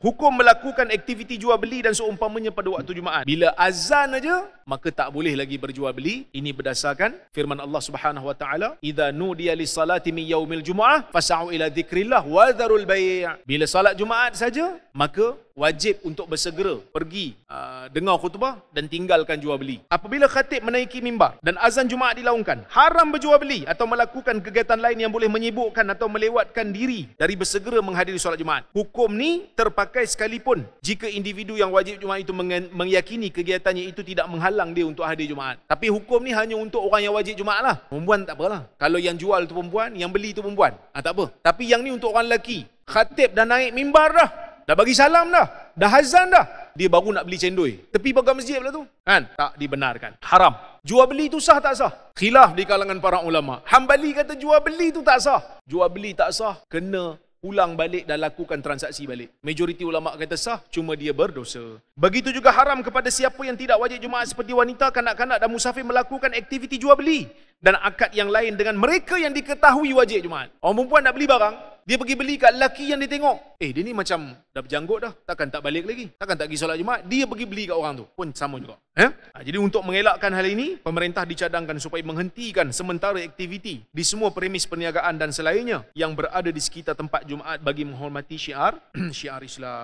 Hukum melakukan aktiviti jual beli dan seumpamanya pada waktu Jumaat. Bila azan aja, maka tak boleh lagi berjual beli. Ini berdasarkan firman Allah Subhanahu wa taala, "Idza nudiya lis-salati min yaumil jumu'ah fas'au ila dzikrillah wa dzarul bai'." Bila salat Jumaat saja, maka wajib untuk bersegera pergi dengar khutbah dan tinggalkan jual beli. Apabila khatib menaiki mimbar dan azan Jumaat dilaungkan, haram berjual beli atau melakukan kegiatan lain yang boleh menyibukkan atau melewatkan diri dari bersegera menghadiri solat Jumaat. Hukum ni terpakai sekalipun jika individu yang wajib Jumaat itu meyakini kegiatannya itu tidak menghalang dia untuk hadir Jumaat. Tapi hukum ni hanya untuk orang yang wajib Jumaat lah. Perempuan tak apalah. Kalau yang jual tu perempuan, yang beli tu perempuan, tak apa. Tapi yang ni untuk orang lelaki. Khatib dah naik mimbar dah bagi salam dah azan dah, dia baru nak beli cendol. Tepi pagar masjid pula tu. Kan? Tak dibenarkan. Haram. Jual beli tu sah tak sah? Khilaf di kalangan para ulama. Hambali kata jual beli tu tak sah. Jual beli tak sah, kena ulang balik dan lakukan transaksi balik. Majoriti ulama kata sah, cuma dia berdosa. Begitu juga haram kepada siapa yang tidak wajib Jumaat seperti wanita, kanak-kanak dan musafir melakukan aktiviti jual beli dan akad yang lain dengan mereka yang diketahui wajib Jumaat. Orang perempuan nak beli barang, dia pergi beli kat lelaki yang dia tengok. Dia ni macam dah berjanggut dah. Takkan tak balik lagi. Takkan tak pergi solat Jumaat. Dia pergi beli kat orang tu. Pun sama juga. Jadi untuk mengelakkan hal ini, pemerintah dicadangkan supaya menghentikan sementara aktiviti di semua premis perniagaan dan selainnya yang berada di sekitar tempat Jumaat bagi menghormati syiar Islam.